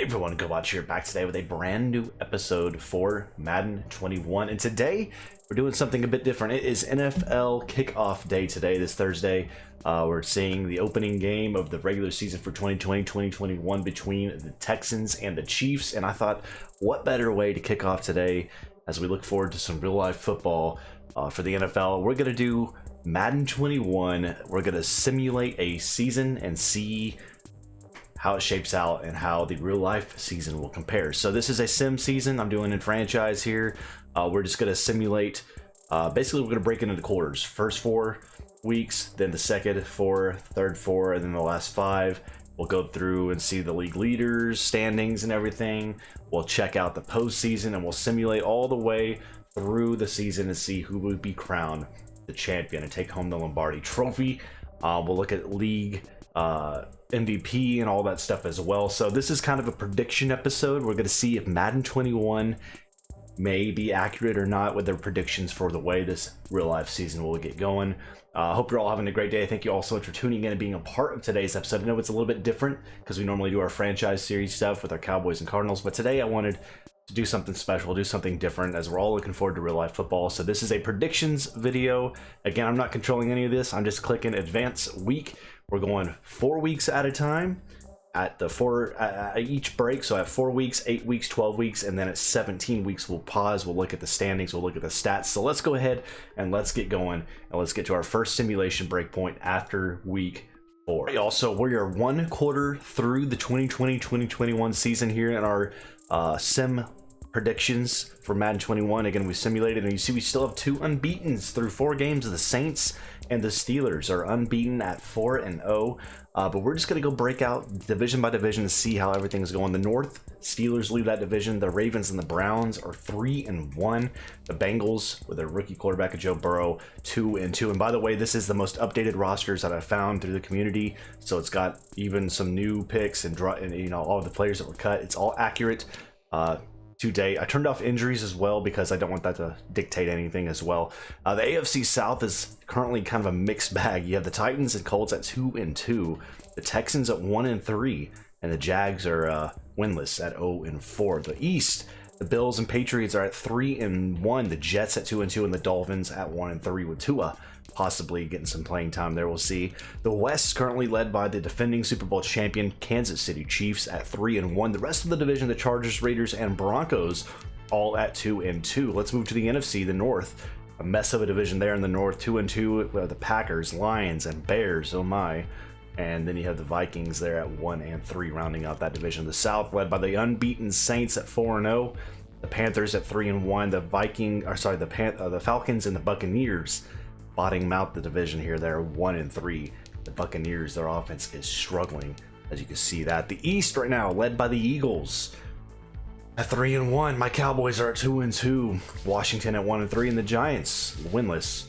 Hey everyone, Gobotch here, back today with a brand new episode for Madden 21, and today we're doing something a bit different. It is NFL Kickoff Day today, this Thursday. We're seeing the opening game of the regular season for 2020-2021 between the Texans and the Chiefs, and I thought, what better way to kick off today as we look forward to some real-life football for the NFL. We're going to do Madden 21. We're going to simulate a season and see how it shapes out and how the real life season will compare. So this is a sim season I'm doing in franchise here. We're just going to simulate, basically we're going to break it into quarters. First 4 weeks, then the second 4, third 4, and then the last 5. We'll go through and see the league leaders, standings and everything. We'll check out the postseason and we'll simulate all the way through the season and see who would be crowned the champion and take home the Lombardi Trophy. We'll look at league MVP and all that stuff as well. So this is kind of a prediction episode. We're going to see if Madden 21 may be accurate or not with their predictions for the way this real life season will get going. Hope you're all having a great day. Thank you all so much for tuning in and being a part of today's episode. I know it's a little bit different because we normally do our franchise series stuff with our Cowboys and Cardinals, but today I wanted to do something special, do something different, as we're all looking forward to real life football. So this is a predictions video. Again, I'm not controlling any of this. I'm just clicking advance week. We're going 4 weeks at a time at the each break. So at 4 weeks, 8 weeks, 12 weeks, and then at 17 weeks, we'll pause. We'll look at the standings. We'll look at the stats. So let's go ahead and let's get going. And let's get to our first simulation breakpoint after week 4. Also, we are 1 quarter through the 2020-2021 season here in our sim predictions for Madden 21. Again, we simulated, and you see we still have 2 unbeatens through 4 games. The Saints and the Steelers are unbeaten at 4-0. But we're just going to go break out division by division to see how everything's going. The North, Steelers lead that division. The Ravens and the Browns are 3-1. The Bengals, with their rookie quarterback Joe Burrow, 2-2. And by the way, this is the most updated rosters that I've found through the community. So it's got even some new picks and you know, all of the players that were cut. It's all accurate today. I turned off injuries as well because I don't want that to dictate anything as well. The AFC South is currently kind of a mixed bag. You have the Titans and Colts at 2-2, the Texans at 1-3, and the Jags are winless at 0-4. The East, the Bills and Patriots are at 3-1, the Jets at 2-2, and the Dolphins at 1-3 with Tua possibly getting some playing time there. We'll see. The West currently led by the defending Super Bowl champion Kansas City Chiefs at 3-1. The rest of the division, the Chargers, Raiders, and Broncos, all at 2-2. Let's move to the NFC, the North. A mess of a division there in the North. 2-2. The Packers, Lions, and Bears. Oh my. And then you have the Vikings there at 1-3, rounding out that division. The South, led by the unbeaten Saints at 4-0. The Panthers at 3-1. The Falcons and the Buccaneers bottoming out the division here. They're 1-3. The Buccaneers, their offense is struggling, as you can see that. The East right now, led by the Eagles at 3-1. My Cowboys are at 2-2. Washington at 1-3, and the Giants winless.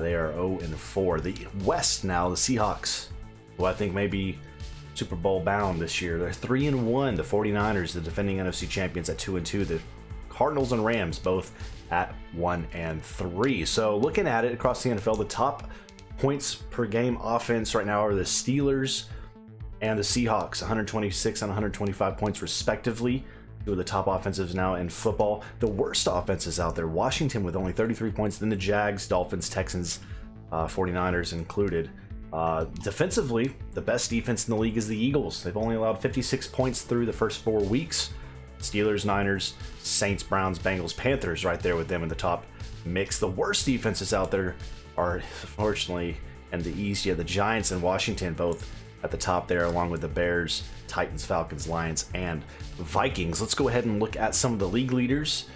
They are 0-4. The West now, the Seahawks, who I think may be Super Bowl bound this year. They're 3-1. The 49ers, the defending NFC champions, at 2-2. The Cardinals and Rams both at 1-3. So looking at it across the NFL, the top points per game offense right now are the Steelers and the Seahawks, 126 and 125 points respectively. 2 of the top offensives now in football. The worst offenses out there, Washington with only 33 points, then the Jags, Dolphins, Texans, 49ers included. Defensively, the best defense in the league is the Eagles. They've only allowed 56 points through the first 4 weeks. Steelers, Niners, Saints, Browns, Bengals, Panthers right there with them in the top mix. The worst defenses out there are, unfortunately, in the East. Yeah, the Giants and Washington both at the top there, along with the Bears, Titans, Falcons, Lions, and Vikings. Let's go ahead and look at some of the league leaders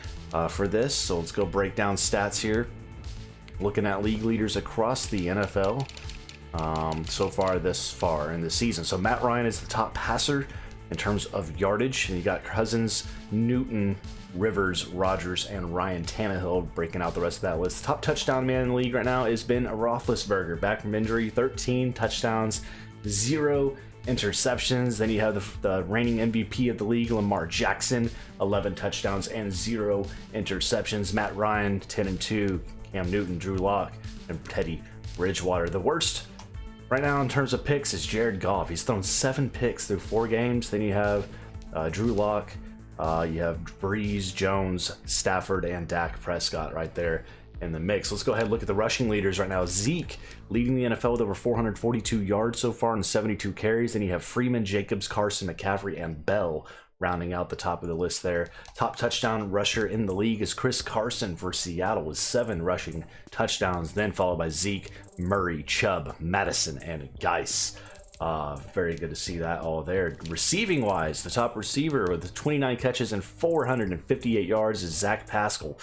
for this. So let's go break down stats here. Looking at league leaders across the NFL so far this far in the season. So Matt Ryan is the top passer in terms of yardage, and you got Cousins, Newton, Rivers, Rodgers, and Ryan Tannehill breaking out the rest of that list. Top touchdown man in the league right now is Ben Roethlisberger, back from injury, 13 touchdowns, 0 interceptions. Then you have the reigning MVP of the league, Lamar Jackson, 11 touchdowns and 0 interceptions. Matt Ryan, 10-2. Cam Newton, Drew Lock, and Teddy Bridgewater. The worst right now in terms of picks is Jared Goff. He's thrown 7 picks through 4 games. Then you have Drew Lock. You have Breeze, Jones, Stafford, and Dak Prescott right there in the mix. Let's go ahead and look at the rushing leaders right now. Zeke leading the NFL with over 442 yards so far and 72 carries. Then you have Freeman, Jacobs, Carson, McCaffrey, and Bell rounding out the top of the list there. Top touchdown rusher in the league is Chris Carson for Seattle with 7 rushing touchdowns, then followed by Zeke, Murray, Chubb, Madison, and Geis. Very good to see that all there. Receiving wise, the top receiver with 29 catches and 458 yards is Zach Pascal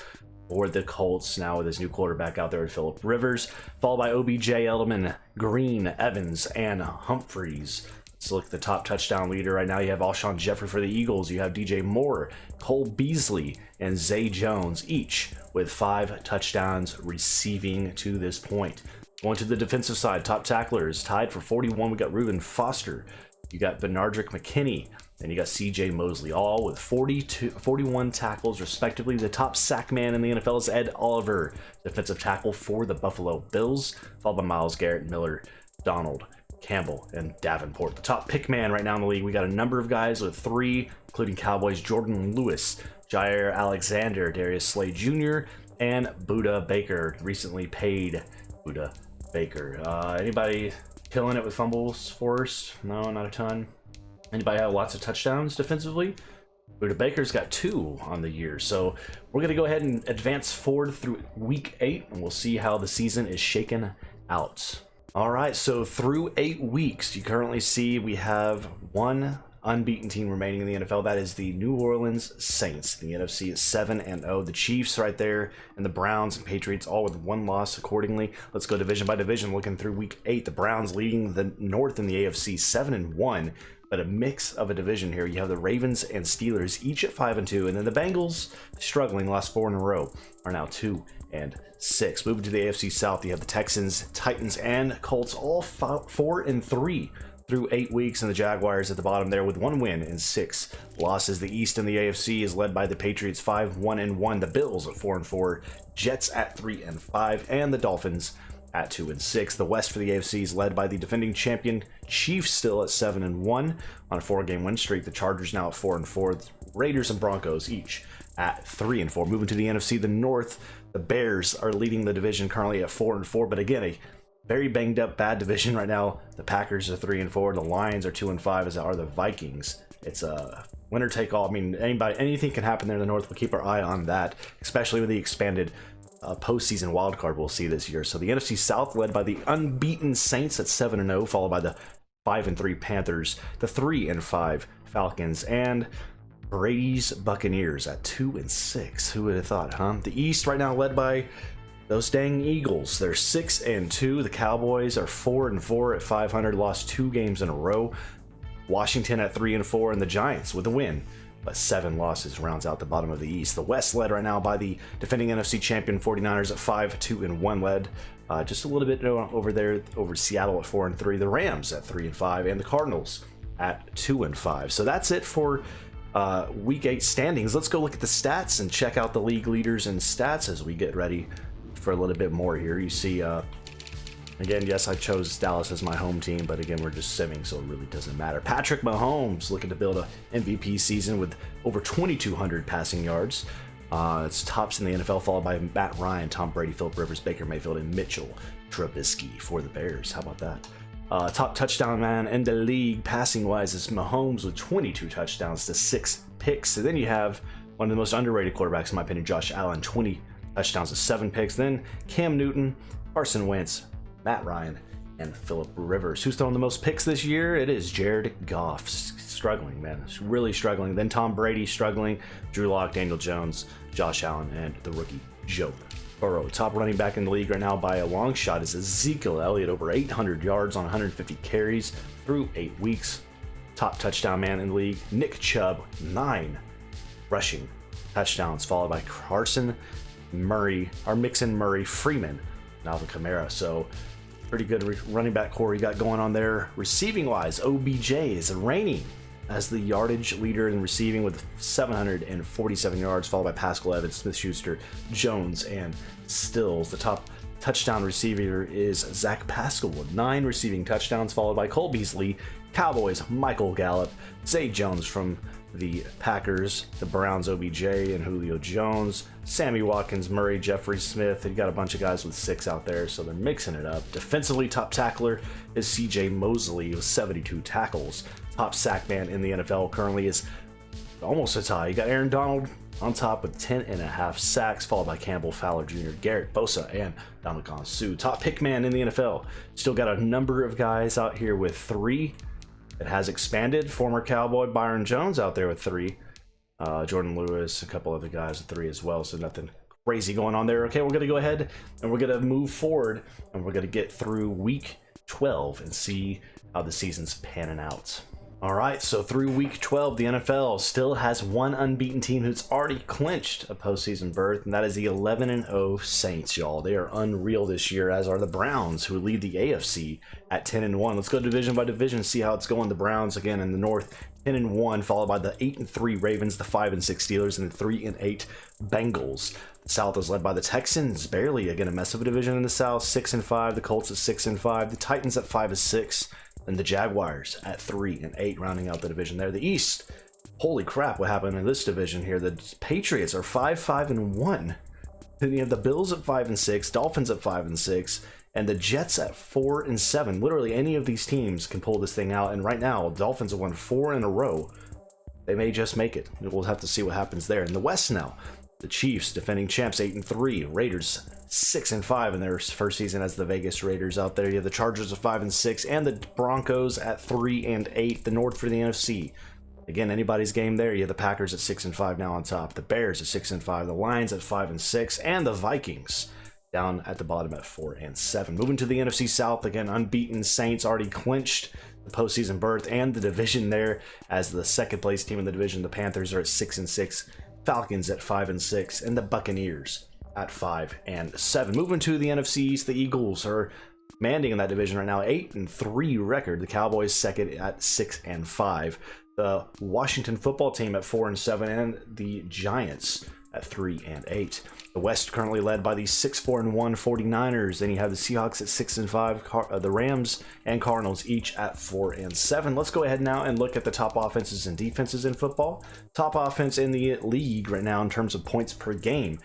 for the Colts, now with his new quarterback out there at Phillip Rivers, followed by OBJ, Edelman, Green, Evans, and Humphreys. Let's look at the top touchdown leader right now. You have Alshon Jeffrey for the Eagles. You have DJ Moore, Cole Beasley, and Zay Jones, each with 5 touchdowns receiving to this point. Going to the defensive side, top tacklers tied for 41. We got Reuben Foster. You got Benardrick McKinney. And you got CJ Mosley, all with 41 tackles respectively. The top sack man in the NFL is Ed Oliver, defensive tackle for the Buffalo Bills, followed by Myles Garrett, Miller, Donald, Campbell, and Davenport. The top pick man right now in the league, we got a number of guys with 3, including Cowboys, Jordan Lewis, Jair Alexander, Darius Slay Jr., and Buda Baker, recently paid Buda Baker. Anybody killing it with fumbles for us? No, not a ton. Anybody have lots of touchdowns defensively? Buda Baker's got 2 on the year. So we're going to go ahead and advance forward through week 8, and we'll see how the season is shaken out. All right, so through 8 weeks, you currently see we have 1 unbeaten team remaining in the NFL. That is the New Orleans Saints. The NFC is 7-0. The Chiefs right there, and the Browns and Patriots all with 1 loss accordingly. Let's go division by division, looking through week 8. The Browns leading the North in the AFC 7-1. But a mix of a division here. You have the Ravens and Steelers, each at 5-2, and then the Bengals, struggling, lost 4 in a row, are now 2-6. Moving to the AFC South, you have the Texans, Titans, and Colts, all 4-3 through 8 weeks, and the Jaguars at the bottom there with 1 win and 6 losses. The East in the AFC is led by the Patriots 5-1-1, the Bills at 4-4, Jets at 3-5, and the Dolphins at 2-6. The West for the AFC is led by the defending champion Chiefs, still at 7-1 on a 4-game win streak. The Chargers now at 4-4. The Raiders and Broncos each at 3-4. Moving to the NFC, the North, the Bears are leading the division currently at 4-4. But again, a very banged up, bad division right now. The Packers are 3-4. The Lions are 2-5, as are the Vikings. It's a winner take all. I mean, anything can happen there in the North. We'll keep our eye on that, especially with the expanded postseason wildcard we'll see this year. So the NFC South led by the unbeaten Saints at 7-0, followed by the 5-3 Panthers, the 3-5 Falcons, and Brady's Buccaneers at 2-6. Who would have thought, huh? The East right now led by those dang Eagles. They're 6-2. The Cowboys are 4-4 at 500, lost 2 games in a row. Washington at 3-4, and the Giants with a win, but 7 losses rounds out the bottom of the East. The West led right now by the defending NFC champion 49ers at 5-2-1, led just a little bit over there over Seattle at 4-3, the Rams at 3-5, and the Cardinals at 2-5. So that's it for week 8 standings. Let's go look at the stats and check out the league leaders and stats as we get ready for a little bit more here. You see, again, yes, I chose Dallas as my home team, but again, we're just simming, so it really doesn't matter. Patrick Mahomes looking to build a MVP season with over 2,200 passing yards. It's tops in the NFL, followed by Matt Ryan, Tom Brady, Phillip Rivers, Baker Mayfield, and Mitchell Trubisky for the Bears. How about that? Top touchdown man in the league, passing-wise, is Mahomes with 22 touchdowns to 6 picks. And then you have one of the most underrated quarterbacks, in my opinion, Josh Allen, 20 touchdowns to 7 picks. Then Cam Newton, Carson Wentz, Matt Ryan, and Phillip Rivers. Who's thrown the most picks this year? It is Jared Goff. Struggling, man. Really struggling. Then Tom Brady struggling. Drew Lock, Daniel Jones, Josh Allen, and the rookie Joe Burrow. Top running back in the league right now by a long shot is Ezekiel Elliott, over 800 yards on 150 carries through 8 weeks. Top touchdown man in the league, Nick Chubb, 9 rushing touchdowns, followed by Carson Murray, or Mixon, Murray, Freeman, and Alvin Kamara. So pretty good running back core you got going on there. Receiving wise, OBJ is reigning as the yardage leader in receiving with 747 yards, followed by Pascal Evans, Smith-Schuster, Jones, and Stills. The top touchdown receiver is Zach Pascal with 9 receiving touchdowns, followed by Cole Beasley, Cowboys, Michael Gallup, Zay Jones from the Packers, the Browns, OBJ and Julio Jones, Sammy Watkins, Murray, Jeffrey Smith. You got a bunch of guys with 6 out there, so they're mixing it up. Defensively, top tackler is CJ Mosley with 72 tackles. Top sack man in the NFL currently is almost a tie. You got Aaron Donald on top with 10.5 sacks, followed by Campbell, Fowler Jr., Garrett Bosa, and Ndamukong Suh. Top pick man in the NFL. Still got a number of guys out here with 3. It has expanded. Former Cowboy Byron Jones out there with 3. Jordan Lewis, a couple other guys with 3 as well, so nothing crazy going on there. Okay, we're going to go ahead and we're going to move forward, and we're going to get through week 12 and see how the season's panning out. All right, so through week 12, the NFL still has one unbeaten team who's already clinched a postseason berth, and that is the 11-0 Saints, y'all. They are unreal this year, as are the Browns, who lead the AFC at 10-1. Let's go division by division, see how it's going. The Browns, again, in the North, 10-1, followed by the 8-3 Ravens, the 5-6 Steelers, and the 3-8 Bengals. The South is led by the Texans, barely, again, a mess of a division in the South, 6-5. The Colts at 6-5. The Titans at 5-6. And the Jaguars at 3-8, rounding out the division there. The East, holy crap, what happened in this division here? The Patriots are 5-1. Then you have the Bills at 5-6, Dolphins at 5-6, and the Jets at 4-7. Literally any of these teams can pull this thing out. And right now, Dolphins have won 4 in a row. They may just make it. We'll have to see what happens there. In the West now, the Chiefs, defending champs, 8-3. Raiders, 6-5 in their first season as the Vegas Raiders out there. You have the Chargers at 5-6, and the Broncos at 3-8. The North for the NFC. Again, anybody's game there. You have the Packers at 6-5 now on top. The Bears at 6-5. The Lions at 5-6, and the Vikings down at the bottom at 4-7. Moving to the NFC South, again, unbeaten Saints already clinched the postseason berth and the division there as the second place team in the division. The Panthers are at 6-6. Falcons at 5-6, and the Buccaneers at 5-7. Moving to the NFC East, the Eagles are commanding in that division right now, 8-3 record. The Cowboys second at 6-5. The Washington football team at 4-7, and the Giants at 3-8. The West currently led by the 6-4-1 49ers. Then you have the Seahawks at 6-5, the Rams and Cardinals each at 4-7. Let's go ahead now and look at the top offenses and defenses in football. Top offense in the league right now in terms of points per game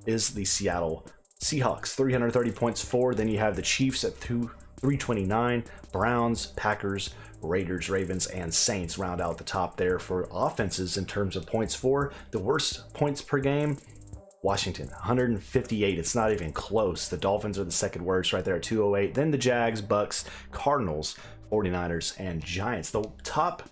is the Seattle Seahawks, 330 points for. Then you have the Chiefs at 329, Browns, Packers, Raiders, Ravens, and Saints round out the top there for offenses in terms of points for. The worst points per game, Washington, 158. It's not even close. The Dolphins are the second worst right there at 208. Then the Jags, Bucks, Cardinals, 49ers, and Giants. The top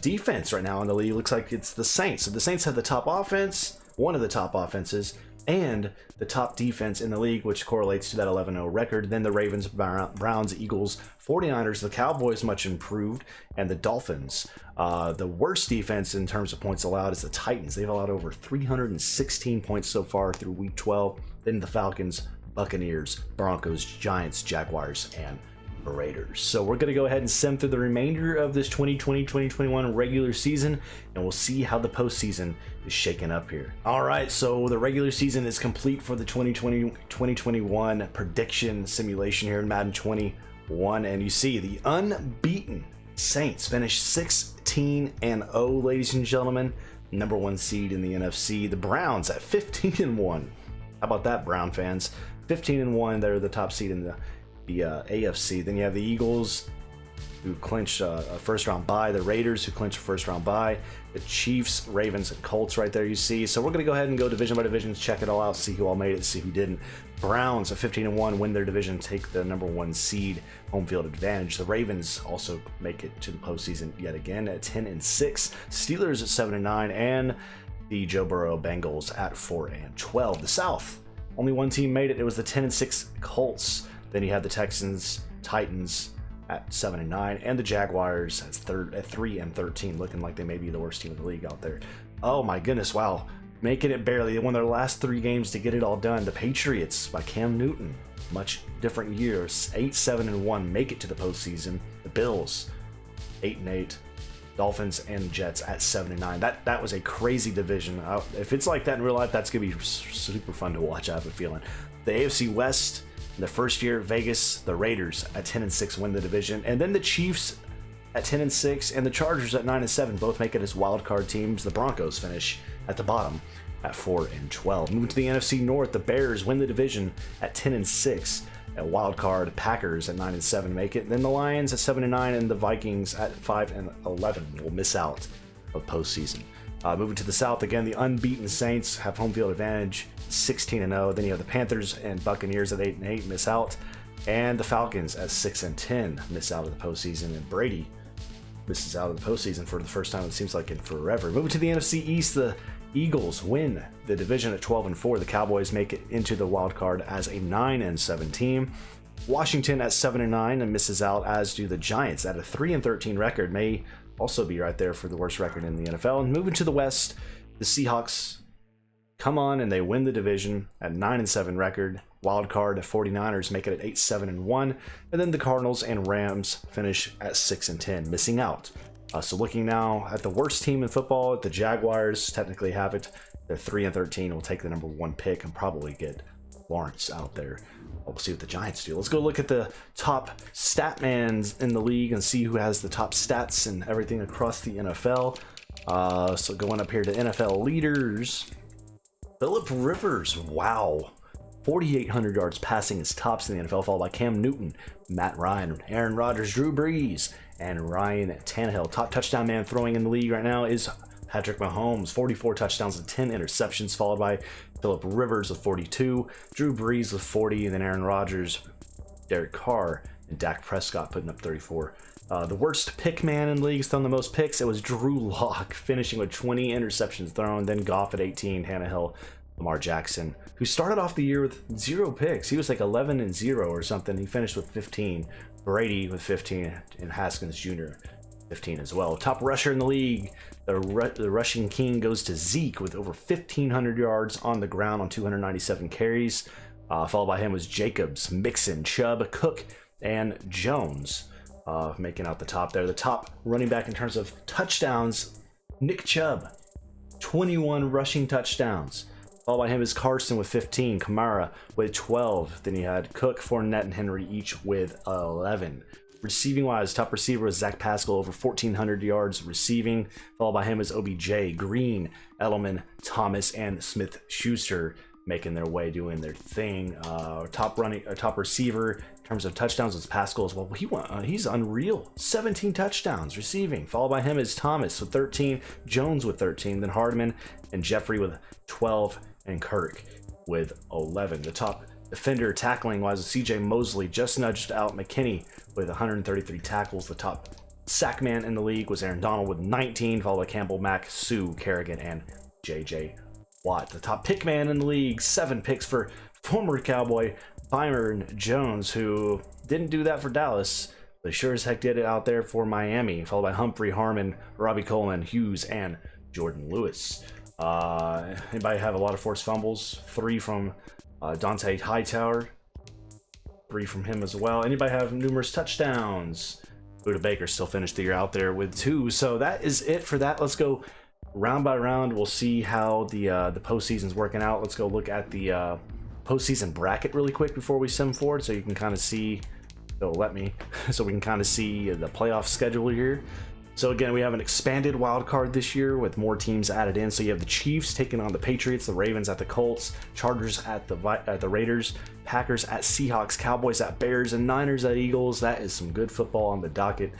defense right now in the league looks like it's the Saints. So the Saints have the top offense, one of the top offenses, and the top defense in the league, which correlates to that 11-0 record. Then the Ravens, Browns, Eagles, 49ers, the Cowboys much improved, and the Dolphins. The worst defense in terms of points allowed is the Titans. They've allowed over 316 points so far through week 12. Then the Falcons, Buccaneers, Broncos, Giants, Jaguars, and Raiders. So we're going to go ahead and sim through the remainder of this 2020-2021 regular season, and we'll see how the postseason is shaking up here. All right, so the regular season is complete for the 2020-2021 prediction simulation here in Madden 21, and you see the unbeaten Saints finished 16-0, ladies and gentlemen, number 1 seed in the NFC. The Browns at 15-1. How about that, Brown fans? 15-1, they're the top seed in the AFC. Then you have the Eagles, who clinched a first round bye, the Raiders, who clinched a first round bye, the Chiefs, Ravens, and Colts right there you see. So we're going to go ahead and go division by division, check it all out, see who all made it, see who didn't. Browns at 15-1 win their division, take the number 1 seed, home field advantage. The Ravens also make it to the postseason yet again at 10-6. Steelers at 7-9, and the Joe Burrow Bengals at 4-12. The South, only one team made it. It was the 10-6 Colts. Then you have the Texans, Titans at 7-9, and the Jaguars at 3-13, looking like they may be the worst team in the league out there. Oh my goodness, wow. Making it barely. They won their last 3 games to get it all done. The Patriots by Cam Newton, much different years, 8-7-1, make it to the postseason. The Bills, 8-8. Dolphins and Jets at 7-9. That was a crazy division. If it's like that in real life, that's going to be super fun to watch, I have a feeling. The AFC West, in the first year, Vegas, the Raiders at 10-6 win the division. And then the Chiefs at 10-6, and the Chargers at 9-7. Both make it as wild card teams. The Broncos finish at the bottom at 4-12. Moving to the NFC North, the Bears win the division at 10-6. A wild card Packers at 9-7 make it. Then the Lions at 7-9, and the Vikings at 5-11 will miss out of postseason. Moving to the South again, the unbeaten Saints have home field advantage, 16-0. Then you have the Panthers and Buccaneers at 8-8, miss out, and the Falcons at 6-10 miss out of the postseason. And Brady misses out of the postseason for the first time it seems like in forever. Moving to the NFC East, the Eagles win the division at 12-4. The Cowboys make it into the wild card as a 9-7 team. Washington at 7-9 and misses out, as do the Giants at a 3-13 record. May also be right there for the worst record in the NFL. And moving to the West, the Seahawks come on and they win the division at 9-7 record. Wild card 49ers make it at 8-7-1, and then the Cardinals and Rams finish at 6-10, missing out. So looking now at the worst team in football, the Jaguars technically have it. They're 3-13. Will take the number 1 pick and probably get Lawrence out there. We'll see what the Giants do. Let's go look at the top statmans in the league and see who has the top stats and everything across the NFL. So going up here to NFL leaders, Phillip Rivers, wow. 4,800 yards passing is tops in the NFL, followed by Cam Newton, Matt Ryan, Aaron Rodgers, Drew Brees, and Ryan Tannehill. Top touchdown man throwing in the league right now is Patrick Mahomes, 44 touchdowns and 10 interceptions, followed by Phillip Rivers with 42, Drew Brees with 40, and then Aaron Rodgers, Derek Carr, and Dak Prescott putting up 34. The worst pick man in the league, throwing the most picks, it was Drew Lock, finishing with 20 interceptions thrown, then Goff at 18, Tannehill, Lamar Jackson, who started off the year with 0 picks. He was like 11-0 or something. He finished with 15. Brady with 15, and Haskins Jr. 15 as well. Top rusher in the league, the rushing king goes to Zeke with over 1,500 yards on the ground on 297 carries. Followed by him was Jacobs, Mixon, Chubb, Cook, and Jones making out the top there. The top running back in terms of touchdowns, Nick Chubb, 21 rushing touchdowns. Followed by him is Carson with 15, Kamara with 12. Then you had Cook, Fournette, and Henry each with 11. Receiving wise, top receiver was Zach Pascal, over 1,400 yards receiving. Followed by him is OBJ, Green, Edelman, Thomas, and Smith-Schuster making their way, doing their thing. Top receiver in terms of touchdowns was Pascal as well. He's unreal, 17 touchdowns receiving. Followed by him is Thomas with 13, Jones with 13, then Hardman and Jeffrey with 12, and Kirk with 11. The top defender tackling wise, CJ Mosley just nudged out McKinney with 133 tackles. The top sack man in the league was Aaron Donald with 19, followed by Campbell, Mack, Sue, Kerrigan, and JJ Watt. The top pick man in the league, 7 picks for former Cowboy Byron Jones, who didn't do that for Dallas, but sure as heck did it out there for Miami, followed by Humphrey, Harmon, Robbie Coleman, Hughes, and Jordan Lewis. Anybody have a lot of forced fumbles? 3 from Dante Hightower, 3 from him as well. Anybody have numerous touchdowns? Buda Baker still finished the year out there with 2. So that is it for that. Let's go round by round. We'll see how the postseason's working out. Let's go look at the postseason bracket really quick before we sim forward, so you can kind of see. They'll let me, so we can kind of see the playoff schedule here. So again, we have an expanded wild card this year with more teams added in. So you have the Chiefs taking on the Patriots, the Ravens at the Colts, Chargers at the Raiders, Packers at Seahawks, Cowboys at Bears, and Niners at Eagles. That is some good football on the docket.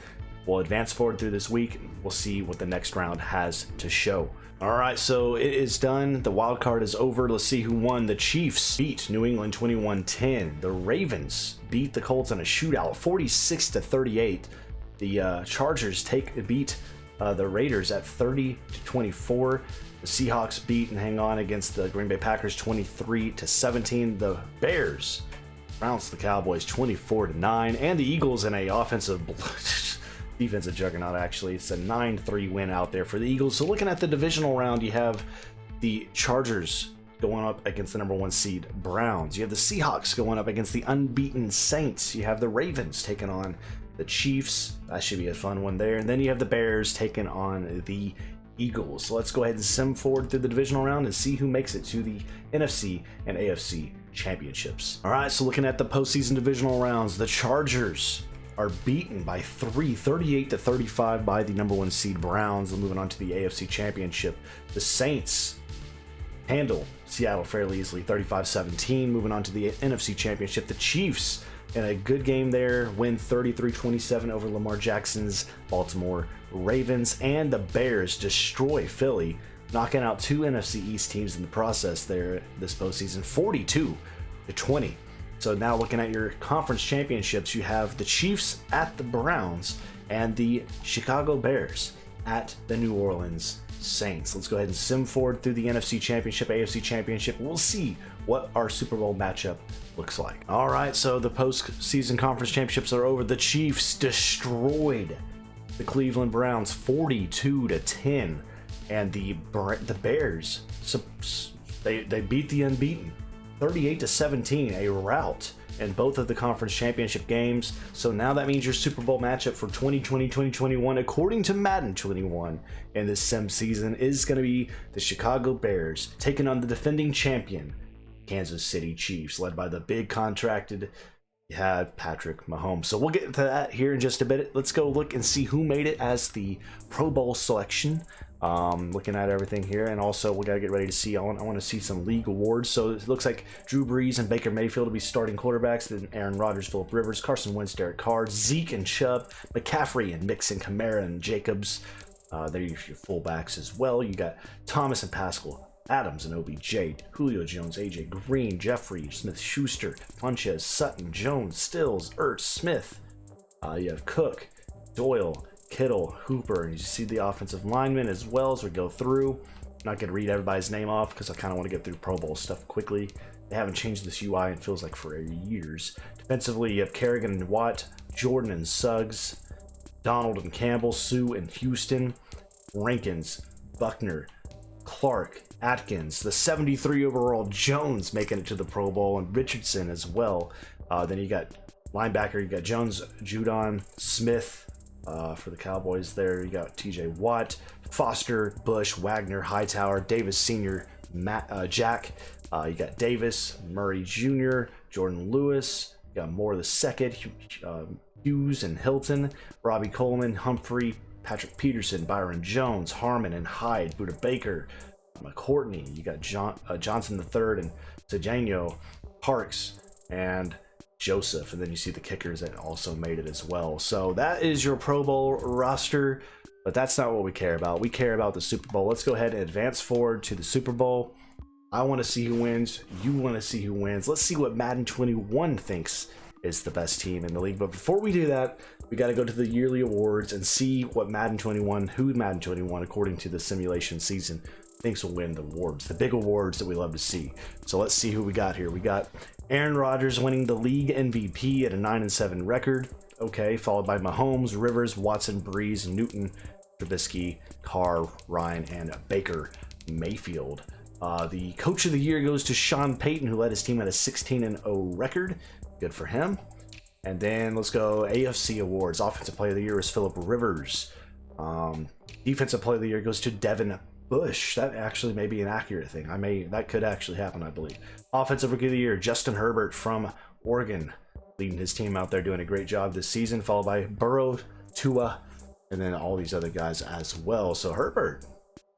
We'll advance forward through this week. We'll see what the next round has to show. All right, so it is done. The wild card is over. Let's see who won. The Chiefs beat New England 21-10. The Ravens beat the Colts in a shootout, 46-38. The Chargers beat the Raiders at 30-24. The Seahawks beat and hang on against the Green Bay Packers 23-17. The Bears bounced the Cowboys 24-9, and the Eagles in a defensive juggernaut. Actually, it's a 9-3 win out there for the Eagles. So looking at the divisional round, you have the Chargers going up against the number 1 seed Browns. You have the Seahawks going up against the unbeaten Saints. You have the Ravens taking on the Chiefs. That should be a fun one there. And then you have the Bears taking on the Eagles. So let's go ahead and sim forward through the divisional round and see who makes it to the NFC and AFC championships. All right, so looking at the postseason divisional rounds, the Chargers are beaten by 38-35 by the #1 seed Browns. Moving on to the AFC Championship, the Saints handle Seattle fairly easily, 35-17. Moving on to the NFC Championship, the Chiefs in a good game there win 33-27 over Lamar Jackson's Baltimore Ravens, and the Bears destroy Philly, knocking out two NFC East teams in the process there this postseason, 42-20. So now looking at your conference championships, you have the Chiefs at the Browns and the Chicago Bears at the New Orleans Saints. Let's go ahead and sim forward through the NFC Championship, AFC Championship. We'll see what our Super Bowl matchup looks like. All right, so the postseason conference championships are over. The Chiefs destroyed the Cleveland Browns 42-10, and the Bears, they beat the unbeaten 38-17, a rout in both of the conference championship games. So now that means your Super Bowl matchup for 2020-2021, according to Madden 21 in this sim season, is going to be the Chicago Bears taking on the defending champion Kansas City Chiefs, led by the big contracted Patrick Mahomes. So we'll get to that here in just a bit. Let's go look and see who made it as the Pro Bowl selection. Looking at everything here, and also we gotta get ready to see. I want to see some league awards. So it looks like Drew Brees and Baker Mayfield will be starting quarterbacks. Then Aaron Rodgers, Phillip Rivers, Carson Wentz, Derek Carr, Zeke and Chubb, McCaffrey and Mixon, Kamara and Jacobs. They're your fullbacks as well. You got Thomas and Pascal, Adams and OBJ, Julio Jones, AJ Green, Jeffrey, Smith-Schuster, Funches, Sutton, Jones, Stills, Ertz, Smith. You have Cook, Doyle, Kittle, Hooper, and you see the offensive linemen as well as we go through. I'm not going to read everybody's name off because I kind of want to get through Pro Bowl stuff quickly. They haven't changed this UI, it feels like, for years. Defensively, you have Kerrigan and Watt, Jordan and Suggs, Donald and Campbell, Sue and Houston, Rankins, Buckner, Clark, Atkins, the 73 overall Jones making it to the Pro Bowl, and Richardson as well. Then you got linebacker, you got Jones, Judon, Smith, for the Cowboys there. You got TJ Watt, Foster, Bush, Wagner, Hightower, Davis Sr., Jack. You got Davis, Murray Jr., Jordan Lewis. You got Moore II, Hughes and Hilton, Robbie Coleman, Humphrey, Patrick Peterson, Byron Jones, Harmon and Hyde, Buda Baker, McCourtney. You got Johnson III and Sejanio, Parks, and Joseph. And then you see the kickers that also made it as well. So that is your Pro Bowl roster, but that's not what we care about. We care about the Super Bowl. Let's go ahead and advance forward to the Super Bowl. I want to see who wins. You want to see who wins. Let's see what Madden 21 thinks is the best team in the league. But before we do that, we got to go to the yearly awards and see what who Madden 21, according to the simulation season, thinks will win the awards, the big awards that we love to see. So let's see who we got here. We got Aaron Rodgers winning the league MVP at a 9-7 record. Okay, followed by Mahomes, Rivers, Watson, Breeze, Newton, Trubisky, Carr, Ryan, and Baker Mayfield. The Coach of the Year goes to Sean Payton, who led his team at a 16-0 record. Good for him. And then let's go AFC awards. Offensive Player of the Year is Phillip Rivers. Defensive Player of the Year goes to Devin Bush. That actually may be an accurate thing. That could actually happen, I believe. Offensive Rookie of the Year, Justin Herbert from Oregon, leading his team out there, doing a great job this season, followed by Burrow, Tua, and then all these other guys as well. So Herbert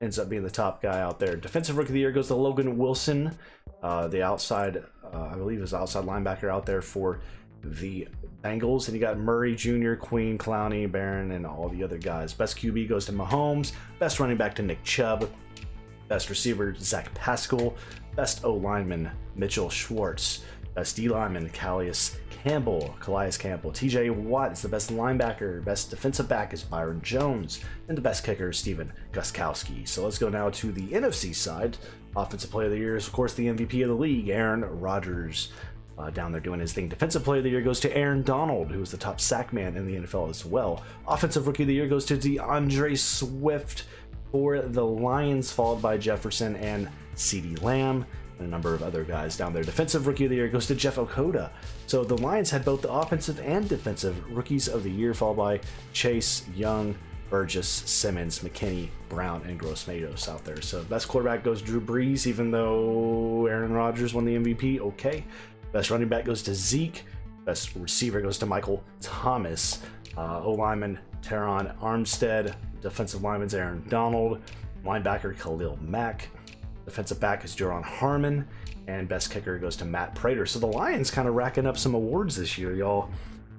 ends up being the top guy out there. Defensive Rookie of the Year goes to Logan Wilson, the outside, I believe is outside linebacker out there for the Bengals. And you got Murray Jr., Queen, Clowney, Barron, and all the other guys. Best QB goes to Mahomes. Best running back to Nick Chubb. Best receiver, Zach Pascal. Best O lineman, Mitchell Schwartz. Best D lineman, Calais Campbell. TJ Watt is the best linebacker. Best defensive back is Byron Jones. And the best kicker is Steven Gostkowski. So let's go now to the NFC side. Offensive Player of the Year is, of course, the MVP of the league, Aaron Rodgers. Down there doing his thing. Defensive Player of the Year goes to Aaron Donald, who is the top sack man in the NFL as well. Offensive Rookie of the Year goes to DeAndre Swift for the Lions, followed by Jefferson and CeeDee Lamb, and a number of other guys down there. Defensive Rookie of the Year goes to Jeff Okudah. So the Lions had both the offensive and defensive Rookies of the Year, followed by Chase Young, Burgess, Simmons, McKinney, Brown, and Gross-Matos out there. So best quarterback goes Drew Brees, even though Aaron Rodgers won the MVP. Okay. Best running back goes to Zeke. Best receiver goes to Michael Thomas. O-lineman Teron Armstead. Defensive lineman's Aaron Donald. Linebacker Khalil Mack. Defensive back is Jaron Harmon. And best kicker goes to Matt Prater. So the Lions kind of racking up some awards this year, y'all.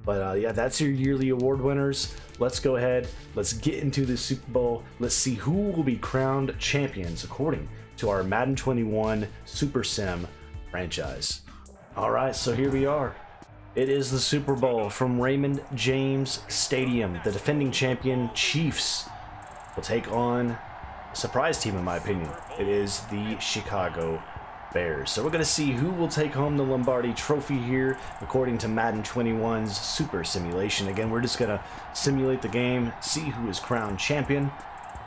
But yeah, that's your yearly award winners. Let's go ahead. Let's get into the Super Bowl. Let's see who will be crowned champions according to our Madden 21 Super Sim franchise. All right, so here we are. It is the Super Bowl from Raymond James Stadium. The defending champion Chiefs will take on a surprise team, in my opinion. It is the Chicago Bears. So we're going to see who will take home the Lombardi Trophy here according to Madden 21's Super Simulation. Again, we're just going to simulate the game, see who is crowned champion,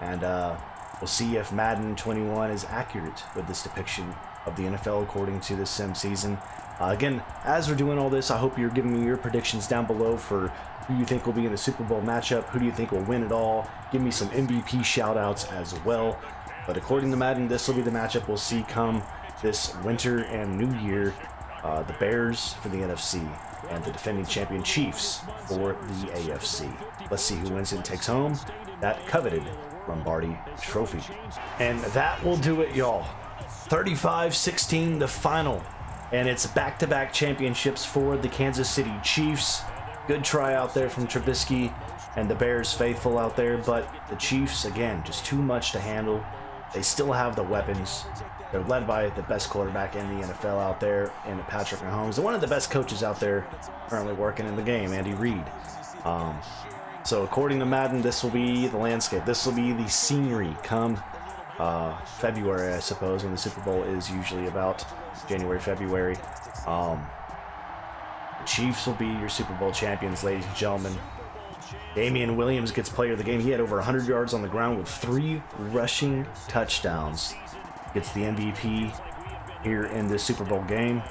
and we'll see if Madden 21 is accurate with this depiction of the NFL according to the sim season. Again, as we're doing all this, I hope you're giving me your predictions down below for who you think will be in the Super Bowl matchup, who do you think will win it all. Give me some MVP shout-outs as well. But according to Madden, this will be the matchup we'll see come this winter and new year. The Bears for the NFC and the defending champion Chiefs for the AFC. Let's see who wins and takes home that coveted Lombardi Trophy. And that will do it, y'all. 35-16 the final, and it's back-to-back championships for the Kansas City Chiefs. Good try out there from Trubisky and the Bears faithful out there, but the Chiefs, again, just too much to handle. They still have the weapons. They're led by the best quarterback in the NFL out there in Patrick Mahomes, and one of the best coaches out there currently working in the game, Andy Reid. So according to Madden, this will be the landscape. This will be the scenery come February, I suppose, when the Super Bowl is usually about January, February. The Chiefs will be your Super Bowl champions, ladies and gentlemen. Damian Williams gets player of the game. He had over 100 yards on the ground with 3 rushing touchdowns. Gets the MVP here in this Super Bowl game.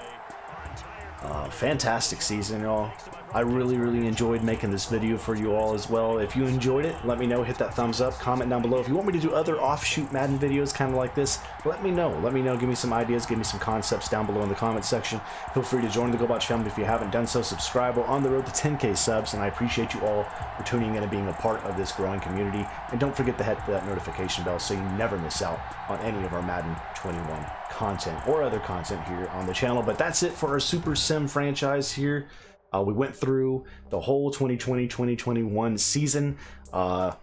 Fantastic season, y'all. I really enjoyed making this video for you all as well. If you enjoyed it, let me know. Hit that thumbs up. Comment down below. If you want me to do other offshoot Madden videos kind of like this, let me know. Let me know. Give me some ideas. Give me some concepts down below in the comment section. Feel free to join the Gobotch family if you haven't done so. Subscribe. We're on the road to 10K subs, and I appreciate you all for tuning in and being a part of this growing community. And don't forget to hit that notification bell so you never miss out on any of our Madden 21 content or other content here on the channel. But that's it for our Super Sim franchise here. We went through the whole 2020-2021 season, and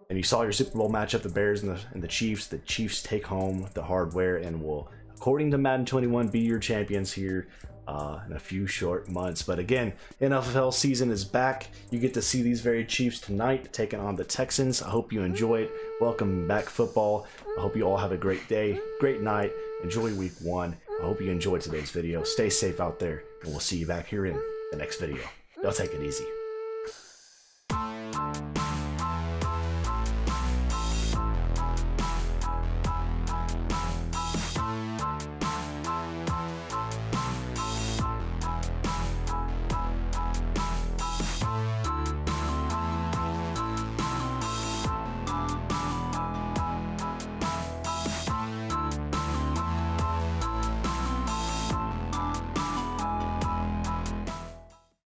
you saw your Super Bowl matchup, the Bears and the Chiefs. The Chiefs take home the hardware and will, according to Madden 21, be your champions here in a few short months. But again, NFL season is back. You get to see these very Chiefs tonight taking on the Texans. I hope you enjoy it. Welcome back, football. I hope you all have a great day, great night. Enjoy week 1. I hope you enjoyed today's video. Stay safe out there, and we'll see you back here in the next video. Y'all take it easy.